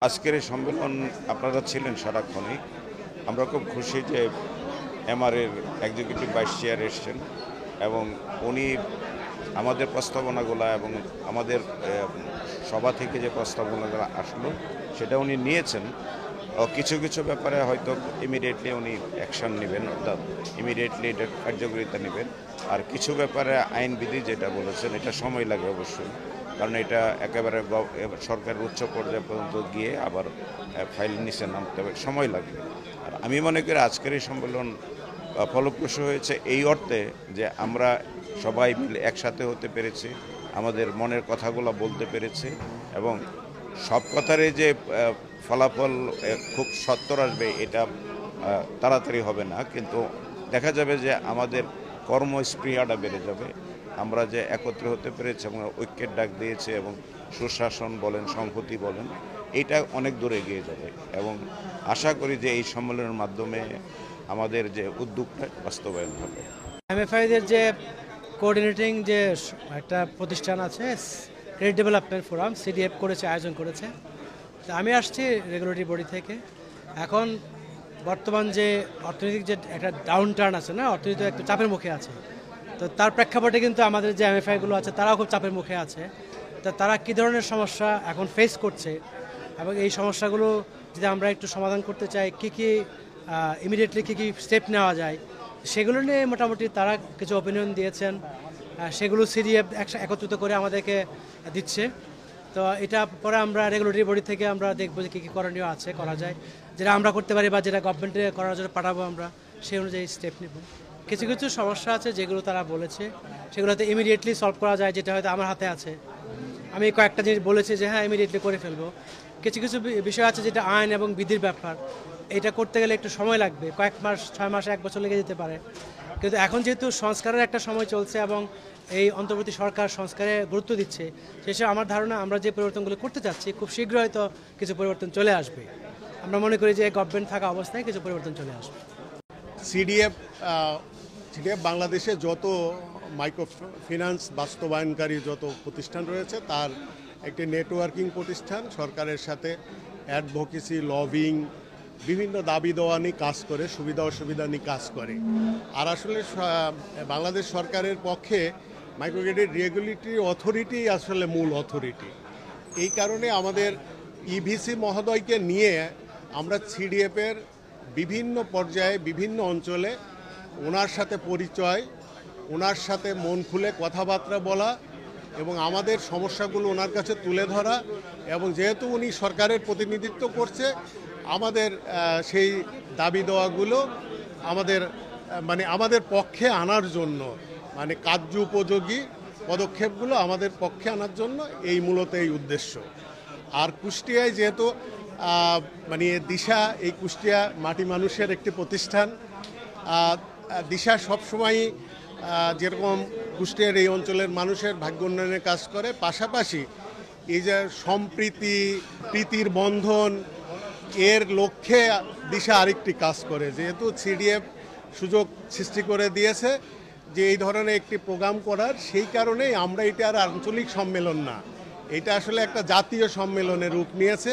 আজকের এই সম্মেলন আপনারা ছিলেন সারাক্ষণই। আমরা খুব খুশি যে এমআর-এর এক্সিকিউটিভ ভাইস চেয়ার এসছেন এবং উনি আমাদের প্রস্তাবনাগুলো এবং আমাদের সভা থেকে যে প্রস্তাবনাগুলো আসলো সেটা উনি নিয়েছেন। কিছু কিছু ব্যাপারে হয়তো ইমিডিয়েটলি উনি অ্যাকশন নেবেন, অর্থাৎ ইমিডিয়েটলি এটা কার্যকরিতা নেবেন। আর কিছু ব্যাপারে আইনবিধি যেটা বলেছেন এটা সময় লাগবে অবশ্যই, কারণ এটা একেবারে সরকারের উচ্চ পর্যায় পর্যন্ত গিয়ে আবার ফাইল নিচে নামতে হবে, সময় লাগবে। আর আমি মনে করি আজকের এই সম্মেলন ফলপ্রসূ হয়েছে এই অর্থে যে আমরা সবাই মিলে একসাথে হতে পেরেছি, আমাদের মনের কথাগুলো বলতে পেরেছি এবং সব কথারই যে ফলাফল খুব সত্বর আসবে এটা তাড়াতাড়ি হবে না, কিন্তু দেখা যাবে যে আমাদের কর্মস্পৃহাটা বেড়ে যাবে। আমরা যে একত্র হতে পেরেছি এবং ঐক্যের ডাক দিয়েছে এবং সুশাসন বলেন, সংহতি বলেন, এইটা অনেক দূরে এগিয়ে যাবে এবং আশা করি যে এই সম্মেলনের মাধ্যমে আমাদের যে উদ্যোগটা বাস্তবায়ন হবে। এমএফআইদের যে কোঅর্ডিনেটিং যে একটা প্রতিষ্ঠান আছে, ক্রেডিট ডেভেলপমেন্ট ফোরাম, সিডিএফ করেছে, আয়োজন করেছে। তো আমি আসছি রেগুলেটরি বডি থেকে। এখন বর্তমান যে অর্থনৈতিক যে একটা ডাউন টার্ন আছে না, অর্থনীতি একটু চাপের মুখে আছে। তো তার প্রেক্ষাপটে কিন্তু আমাদের যে এমএফআইগুলো আছে তারাও খুব চাপের মুখে আছে। তো তারা কী ধরনের সমস্যা এখন ফেস করছে এবং এই সমস্যাগুলো যদি আমরা একটু সমাধান করতে চাই, কী ইমিডিয়েটলি কী স্টেপ নেওয়া যায়, সেগুলো নিয়ে মোটামুটি তারা কিছু অপিনিয়ন দিয়েছেন। সেগুলো সিডিএফ একত্রিত করে আমাদেরকে দিচ্ছে। তো এটা পরে আমরা রেগুলেটরি বডি থেকে আমরা দেখবো যে কী করণীয় আছে, করা যায়, যেটা আমরা করতে পারি বা যেটা গভর্নমেন্টে করার জন্য পাঠাবো আমরা সেই অনুযায়ী স্টেপ নেব। কিছু কিছু সমস্যা আছে যেগুলো তারা বলেছে সেগুলোতে ইমিডিয়েটলি সলভ করা যায়, যেটা হয়তো আমার হাতে আছে। আমি কয়েকটা জিনিস বলেছি যে হ্যাঁ ইমিডিয়েটলি করে ফেলবো। কিছু কিছু বিষয় আছে যেটা আইন এবং বিধির ব্যাপার, এটা করতে গেলে একটু সময় লাগবে, কয়েক মাস, 6 মাস, 1 বছর লেগে যেতে পারে। কিন্তু এখন যেহেতু সংস্কারের একটা সময় চলছে এবং এই অন্তর্বর্তী সরকার সংস্কারে গুরুত্ব দিচ্ছে, সেসব আমার ধারণা আমরা যে পরিবর্তনগুলো করতে চাচ্ছি খুব শীঘ্রই হয়তো কিছু পরিবর্তন চলে আসবে। আমরা মনে করি যে গভর্নমেন্ট থাকা অবস্থায় কিছু পরিবর্তন চলে আসবে। সিডিএফ বাংলাদেশে যত মাইক্রো ফিন্যান্স বাস্তবায়নকারী যত প্রতিষ্ঠান রয়েছে তার একটি নেটওয়ার্কিং প্রতিষ্ঠান, সরকারের সাথে অ্যাডভোকেসি, লবিং, বিভিন্ন দাবি দেওয়া নিয়ে কাজ করে, সুবিধা অসুবিধা নিয়ে কাজ করে। আর আসলে বাংলাদেশ সরকারের পক্ষে মাইক্রো ক্রেডিট রেগুলেটরি অথরিটি আসলে মূল অথরিটি। এই কারণে আমাদের ইভিসি মহোদয়কে নিয়ে আমরা সিডিএফের বিভিন্ন পর্যায়ে বিভিন্ন অঞ্চলে ওনার সাথে পরিচয়, ওনার সাথে মন খুলে কথাবার্তা বলা এবং আমাদের সমস্যাগুলো ওনার কাছে তুলে ধরা, এবং যেহেতু উনি সরকারের প্রতিনিধিত্ব করছে আমাদের সেই দাবি দেওয়াগুলো আমাদের পক্ষে আনার জন্য, কার্য উপযোগী পদক্ষেপগুলো আমাদের পক্ষে আনার জন্য এই মূলত এই উদ্দেশ্য। আর কুষ্টিয়ায় যেহেতু দিশা, এই কুষ্টিয়া মাটি মানুষের একটি প্রতিষ্ঠান। দিশা সবসময়ই যেরকম কুষ্টিয়ার এই অঞ্চলের মানুষের ভাগ্য উন্নয়নের কাজ করে, পাশাপাশি এই যে সম্প্রীতি, প্রীতির বন্ধন, এর লক্ষ্যে দিশা আরেকটি কাজ করে। যেহেতু সিডিএফ সুযোগ সৃষ্টি করে দিয়েছে যে এই ধরনের একটি প্রোগ্রাম করার, সেই কারণেই আমরা এটা আর আঞ্চলিক সম্মেলন না, এটা আসলে একটা জাতীয় সম্মেলনের রূপ নিয়েছে।